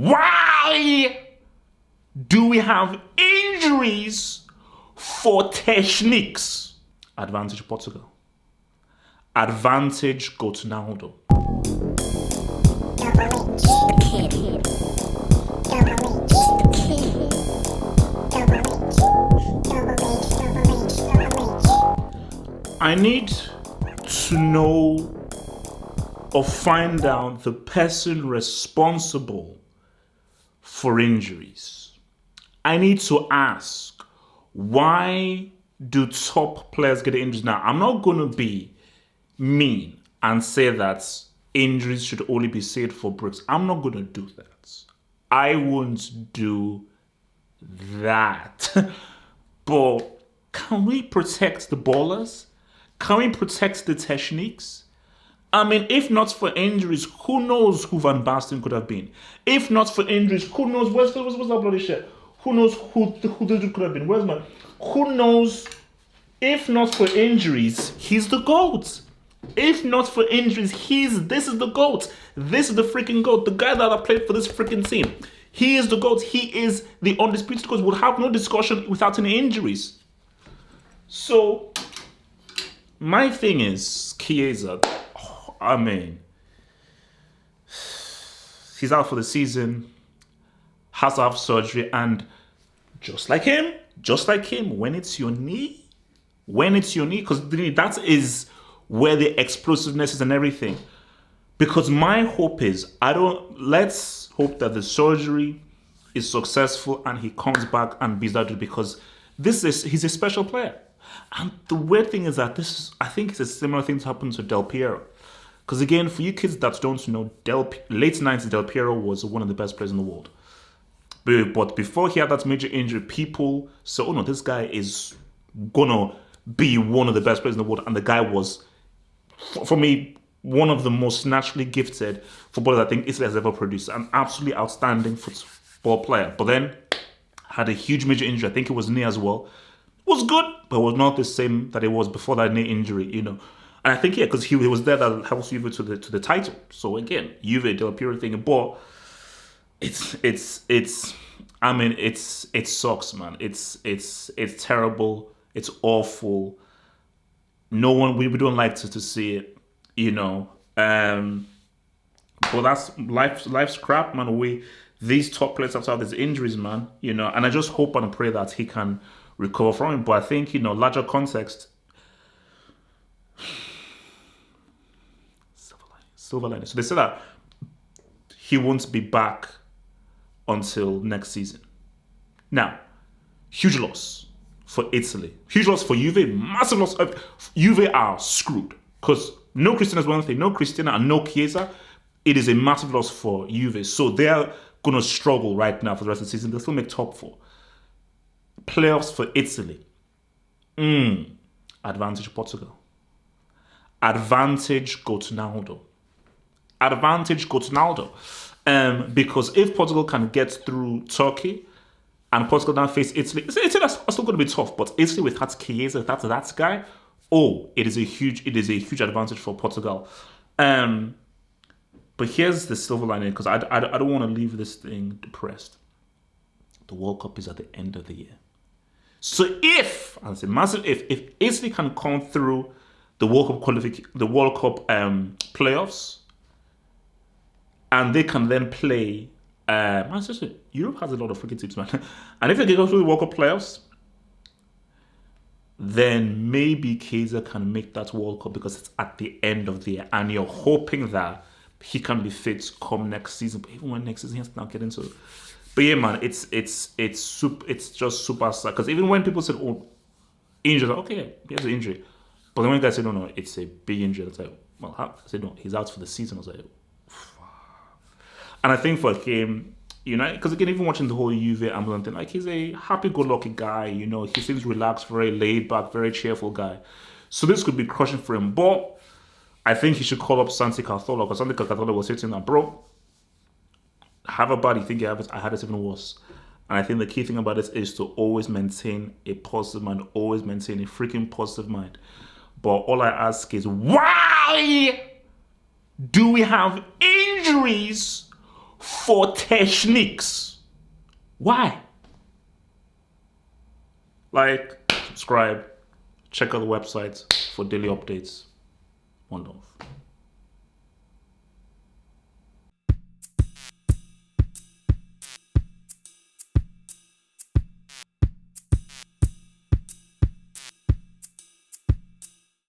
Why do we have injuries for techniques? Advantage Portugal. Advantage Ronaldo. I need to know or find out the person responsible for injuries. I need to ask, why do top players get injured? Now, I'm not going to be mean and say that injuries should only be saved for bricks. I'm not going to do that. I won't do that. But can we protect the ballers? Can we protect the techniques? I mean, if not for injuries, who knows who Van Basten could have been? If not for injuries, who knows what's that bloody shit? Who knows who the dude could have been? Where's my? Who knows? If not for injuries, he's the GOAT. If not for injuries, this is the GOAT. This is the freaking GOAT. The guy that I played for this freaking team. He is the GOAT. He is the undisputed GOAT. We'll have no discussion without any injuries. So, my thing is, Chiesa, I mean, he's out for the season, has to have surgery, and just like him, when it's your knee, because that is where the explosiveness is and everything. Because my hope is, let's hope that the surgery is successful and he comes back and beats that dude, because he's a special player. And the weird thing is that I think it's a similar thing that happened to Del Piero. Because again, for you kids that don't know, late 90s, Del Piero was one of the best players in the world. But before he had that major injury, people said, oh no, this guy is going to be one of the best players in the world. And the guy was, for me, one of the most naturally gifted footballers I think Italy has ever produced. An absolutely outstanding football player. But then had a huge major injury. I think it was knee as well. Was good, but was not the same that it was before that knee injury, And I think, because he was there that helps Juve to the title. So again, Juve, Del Piero thing, but it sucks, man. It's terrible. It's awful. No one, we don't like to see it, But that's life's crap, man. These top players have to have these injuries, man. And I just hope and pray that he can recover from it. But I think, larger context, silver lining. So they said that he won't be back until next season. Now, huge loss for Italy. Huge loss for Juve. Massive loss. Juve are screwed. Because no Cristiano is one thing. No Cristiano and no Chiesa. It is a massive loss for Juve. So they're going to struggle right now for the rest of the season. They'll still make top 4. Playoffs for Italy. Advantage Portugal. Advantage Ronaldo. Advantage Ronaldo. Because if Portugal can get through Turkey and Portugal now face Italy, that's still going to be tough. But Italy with that Chiesa, that guy, it is a huge advantage for Portugal. But here's the silver lining, because I don't want to leave this thing depressed. The World Cup is at the end of the year. So if Italy can come through the World Cup playoffs, and they can then play, Europe has a lot of freaking teams, man. And if they go through the World Cup playoffs, then maybe Chiesa can make that World Cup, because it's at the end of the year, and you're hoping that he can be fit come next season. But even when next season, he has to now get into it. But yeah, man, it's just super sad. Because even when people said, injury, like, okay, yeah, he has an injury. But then when guys said, no, it's a big injury, I was like, well, how? I said, no, he's out for the season. I was like, and I think for him, because again, even watching the whole Juve ambulance thing, like, he's a happy-go-lucky guy, he seems relaxed, very laid-back, very cheerful guy. So this could be crushing for him. But I think he should call up Santi Cazorla, because Santi Cazorla was sitting there, bro, have a bad, you think you have it, I had it even worse. And I think the key thing about this is to always maintain a positive mind, always maintain a freaking positive mind. But all I ask is, why do we have injuries for techniques. Why? Like, subscribe, check out the website for daily updates. One love.